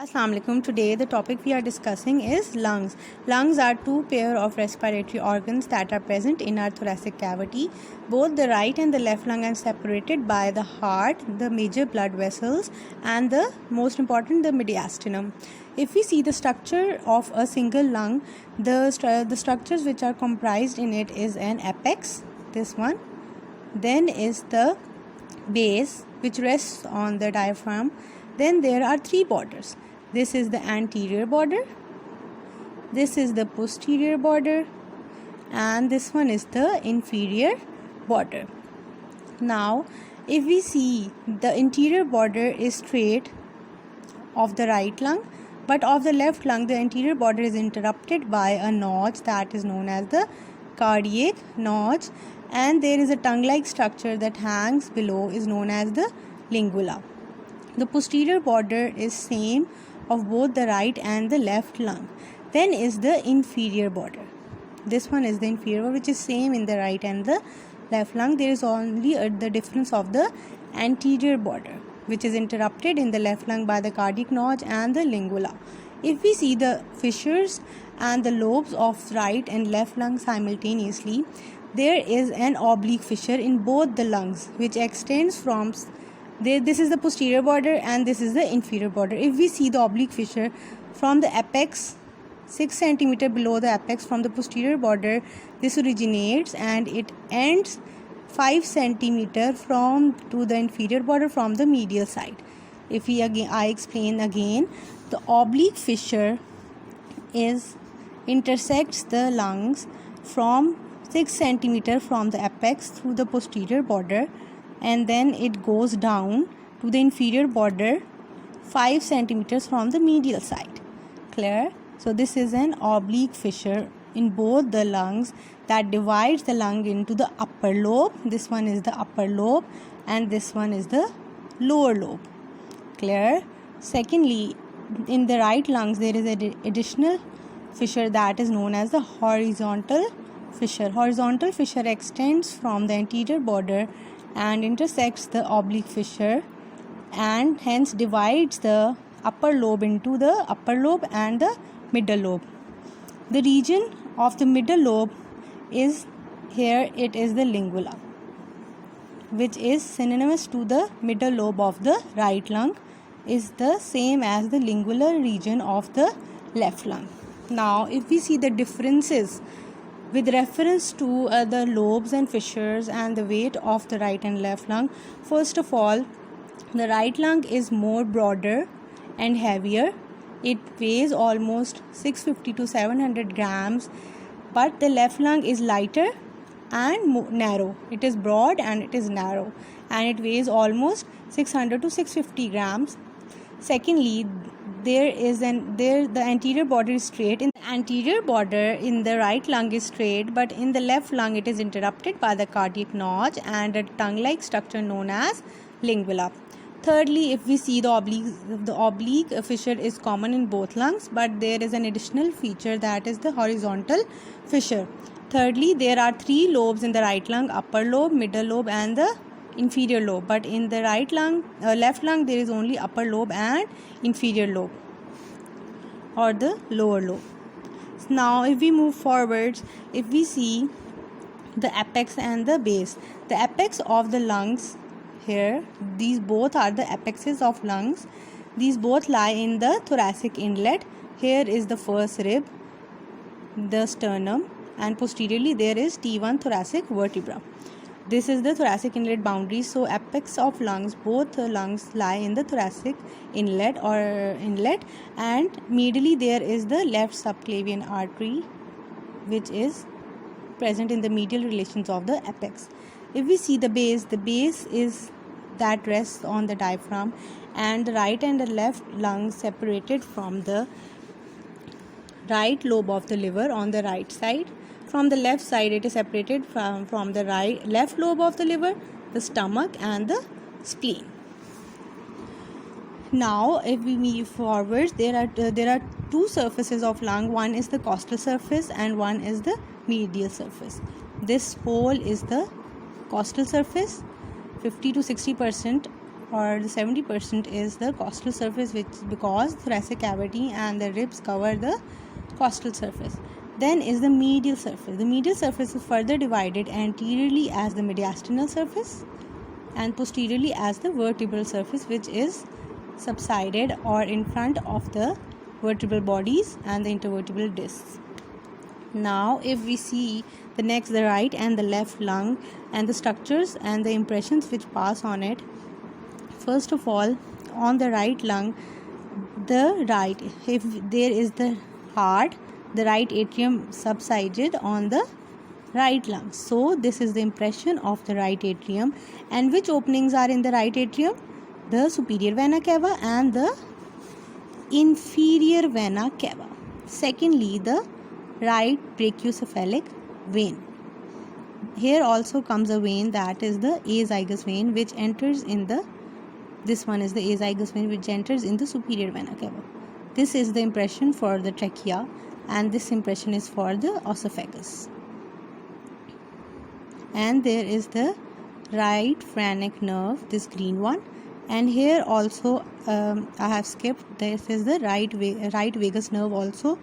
Assalamu alaikum. Today the topic we are discussing is lungs. Lungs are two pair of respiratory organs that are present in our thoracic cavity. Both the right and the left lung are separated by the heart, the major blood vessels, and the most important, the mediastinum. If we see the structure of a single lung, the structures which are comprised in it is an apex, this one. Then is the base which rests on the diaphragm. Then there are three borders. This is the anterior border, this is the posterior border, and this one is the inferior border. Now if we see, the interior border is straight of the right lung, but of the left lung the interior border is interrupted by a notch that is known as the cardiac notch, and there is a tongue-like structure that hangs below is known as the lingula. The posterior border is same of both the right and the left lung. Then is the inferior border. This one is the inferior, which is same in the right and the left lung. There is only the difference of the anterior border, which is interrupted in the left lung by the cardiac notch and the lingula. If we see the fissures and the lobes of right and left lung simultaneously, there is an oblique fissure in both the lungs which extends from this is the posterior border and this is the inferior border. If we see the oblique fissure from the apex, 6 cm below the apex from the posterior border, this originates and it ends 5 cm from to the inferior border from the medial side. If we I explain again, the oblique fissure intersects the lungs from 6 cm from the apex through the posterior border, and then it goes down to the inferior border 5 cm from the medial side. Clear? So this is an oblique fissure in both the lungs that divides the lung into the upper lobe. This one is the upper lobe and this one is the lower lobe. Clear? Secondly, in the right lungs there is an additional fissure that is known as the horizontal fissure. Horizontal fissure extends from the anterior border and intersects the oblique fissure and hence divides the upper lobe into the upper lobe and the middle lobe. The region of the middle lobe is here, it is the lingula, which is synonymous to the middle lobe of the right lung, is the same as the lingular region of the left lung. Now if we see the differences with reference to the lobes and fissures and the weight of the right and left lung, first of all, the right lung is more broader and heavier. It weighs almost 650 to 700 grams, but the left lung is lighter and narrow. It is broad and it is narrow, and it weighs almost 600 to 650 grams. Secondly, the anterior border is straight. In the anterior border in the right lung is straight, but in the left lung it is interrupted by the cardiac notch and a tongue-like structure known as lingula. Thirdly, if we see the oblique fissure is common in both lungs, but there is an additional feature that is the horizontal fissure. Thirdly, there are three lobes in the right lung: upper lobe, middle lobe and the inferior lobe, but in the left lung there is only upper lobe and inferior lobe or the lower lobe. Now if we move forwards, if we see the apex and the base, the apex of the lungs here, these both are the apexes of lungs. These both lie in the thoracic inlet. Here is the first rib, the sternum, and posteriorly there is T1 thoracic vertebra. This is the thoracic inlet boundary. So apex of lungs, both lungs lie in the thoracic inlet, and medially there is the left subclavian artery which is present in the medial relations of the apex. If we see the base is that rests on the diaphragm, and the right and the left lungs separated from the right lobe of the liver on the right side. From the left side it is separated from the left lobe of the liver, the stomach and the spleen. Now if we move forward, there are two surfaces of lung. One is the costal surface and one is the medial surface. This whole is the costal surface. 50 to 60% or the 70% is the costal surface, which because thoracic cavity and the ribs cover the costal surface. Then is the medial surface. The medial surface is further divided anteriorly as the mediastinal surface and posteriorly as the vertebral surface, which is subsided or in front of the vertebral bodies and the intervertebral discs. Now if we see the next, the right and the left lung and the structures and the impressions which pass on it. First of all, on the right lung, the right, if there is the heart, the right atrium subsided on the right lung. So this is the impression of the right atrium. And which openings are in the right atrium? The superior vena cava and the inferior vena cava. Secondly, the right brachiocephalic vein. Here also comes a vein, that is the azygous vein, which enters in the, this one is the azygous vein which enters in the superior vena cava. This is the impression for the trachea and this impression is for the esophagus. And there is the right phrenic nerve, this green one. And here also I have skipped, this is the right vagus nerve also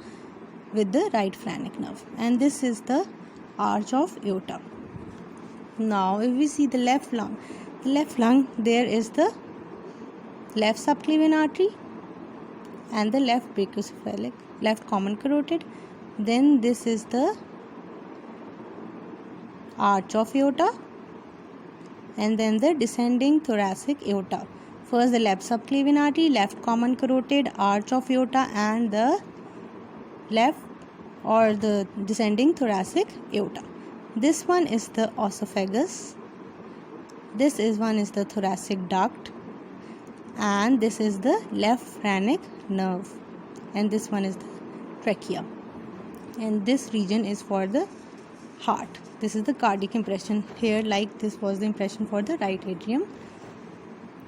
with the right phrenic nerve, and this is the arch of aorta. Now if we see the left lung, there is the left subclavian artery and the left brachiocephalic, left common carotid. Then this is the arch of aorta and then the descending thoracic aorta. First the left subclavian artery, left common carotid, arch of aorta and the left or the descending thoracic aorta. This one is the esophagus, this is one is the thoracic duct, and this is the left phrenic nerve, and this one is the trachea, and this region is for the heart. This is the cardiac impression here, like this was the impression for the right atrium.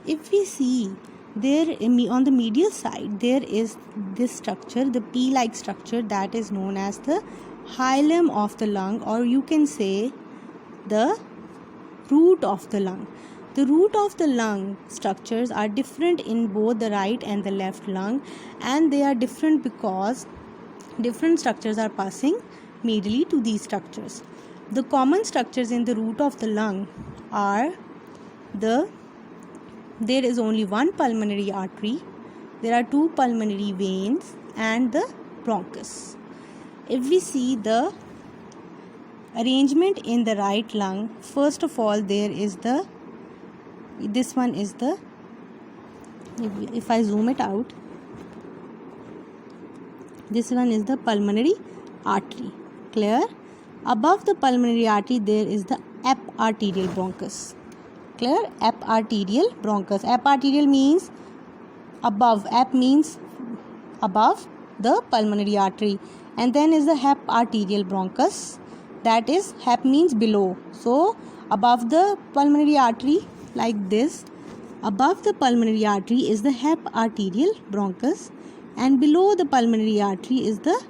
If we see there on the medial side, there is this structure, the pea-like structure, that is known as the hilum of the lung, or you can say the root of the lung. The root of the lung structures are different in both the right and the left lung, and they are different because different structures are passing medially to these structures. The common structures in the root of the lung are there is only one pulmonary artery, there are two pulmonary veins and the bronchus. If we see the arrangement in the right lung, first of all there is this one is the, if I zoom it out, this one is the pulmonary artery, clear? Above the pulmonary artery there is the eparterial bronchus, clear? Eparterial bronchus. Eparterial means above, ep means above the pulmonary artery, and then is the heparterial bronchus, that is hep means below. So above the pulmonary artery, like this, above the pulmonary artery is the heparterial bronchus, and below the pulmonary artery is the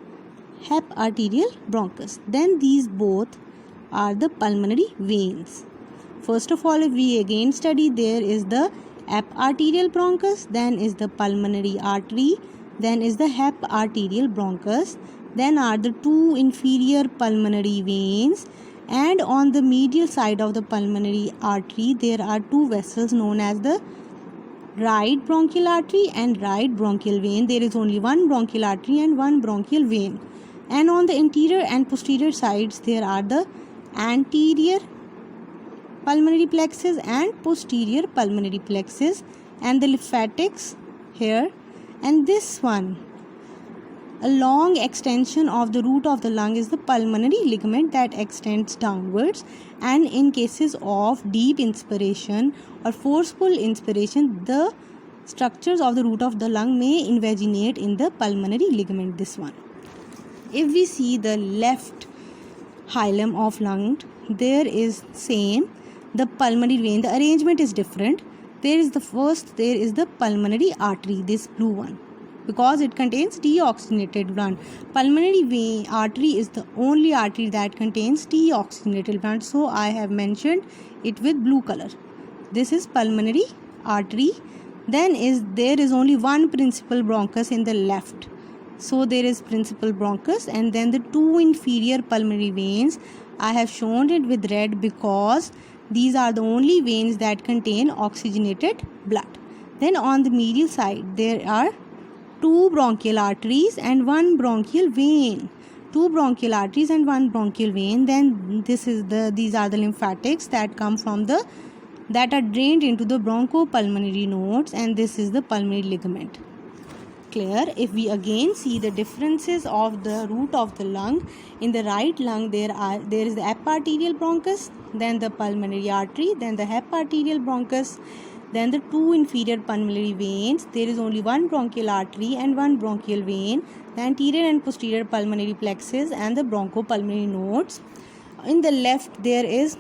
heparterial bronchus. Then these both are the pulmonary veins. First of all, if we again study, there is the eparterial bronchus, then is the pulmonary artery, then is the heparterial bronchus, then are the two inferior pulmonary veins, and on the medial side of the pulmonary artery there are two vessels known as the right bronchial artery and right bronchial vein. There is only one bronchial artery and one bronchial vein. And on the interior and posterior sides there are the anterior pulmonary plexus and posterior pulmonary plexus, and the lymphatics here, and this one, a long extension of the root of the lung, is the pulmonary ligament that extends downwards, and in cases of deep inspiration or forceful inspiration, the structures of the root of the lung may invaginate in the pulmonary ligament, this one. If we see the left hilum of lung, there is same, the pulmonary vein, the arrangement is different. There is the pulmonary artery, this blue one, because it contains deoxygenated blood. Pulmonary vein artery is the only artery that contains deoxygenated blood, so I have mentioned it with blue color. This is pulmonary artery, then there is only one principal bronchus in the left. So there is principal bronchus, and then the two inferior pulmonary veins. I have shown it with red because these are the only veins that contain oxygenated blood. Then on the medial side there are two bronchial arteries and one bronchial vein. Two bronchial arteries and one bronchial vein. Then these are the lymphatics that come from that are drained into the bronchopulmonary nodes, and this is the pulmonary ligament. Clear? If we again see the differences of the root of the lung, in the right lung there is the eparterial bronchus, then the pulmonary artery, then the heparterial bronchus, then the two inferior pulmonary veins. There is only one bronchial artery and one bronchial vein, the anterior and posterior pulmonary plexus and the bronchopulmonary nodes. In the left there is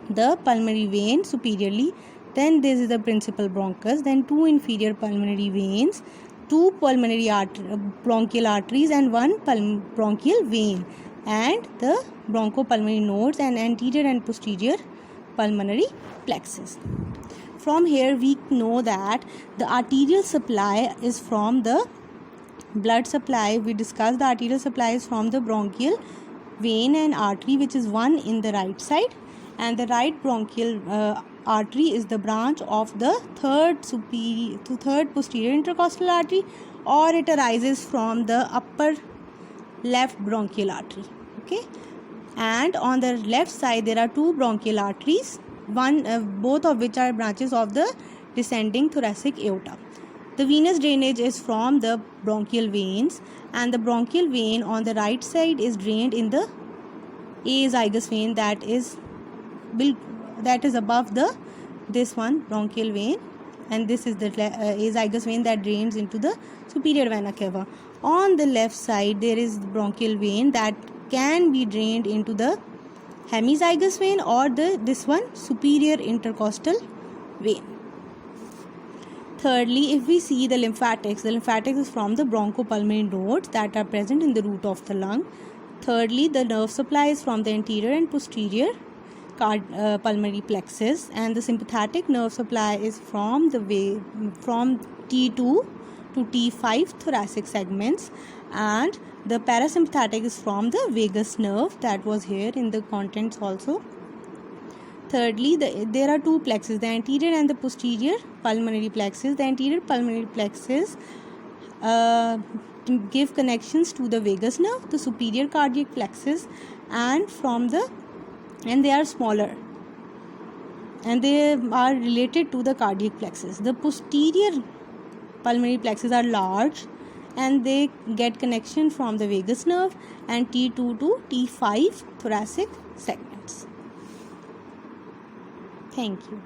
the pulmonary vein superiorly, then this is the principal bronchus, then two inferior pulmonary veins, two pulmonary bronchial arteries and one bronchial vein, and the bronchopulmonary nodes and anterior and posterior pulmonary plexus. From here we know that the arterial supply is from the blood supply. We discussed the arterial supply is from the bronchial vein and artery, which is one in the right side, and the right bronchial artery is the branch of the third posterior intercostal artery, or it arises from the upper left bronchial artery. Okay, and on the left side there are two bronchial arteries, both of which are branches of the descending thoracic aorta. The venous drainage is from the bronchial veins, and the bronchial vein on the right side is drained in the azygous vein that is above this one bronchial vein, and this is the azygous vein that drains into the superior vena cava. On the left side there is the bronchial vein that can be drained into the hemizygous vein or this one superior intercostal vein. Thirdly, if we see the lymphatics is from the bronchopulmonary nodes that are present in the root of the lung. Thirdly, the nerve supply is from the anterior and posterior pulmonary plexus, and the sympathetic nerve supply is from T2 to T5 thoracic segments, and the parasympathetic is from the vagus nerve that was here in the contents also. Thirdly, there are two plexes, the anterior and the posterior pulmonary plexus. The anterior pulmonary plexus give connections to the vagus nerve, the superior cardiac plexus, and they are smaller and they are related to the cardiac plexus. The posterior pulmonary plexus are large and they get connection from the vagus nerve and T2 to T5 thoracic segments. Thank you.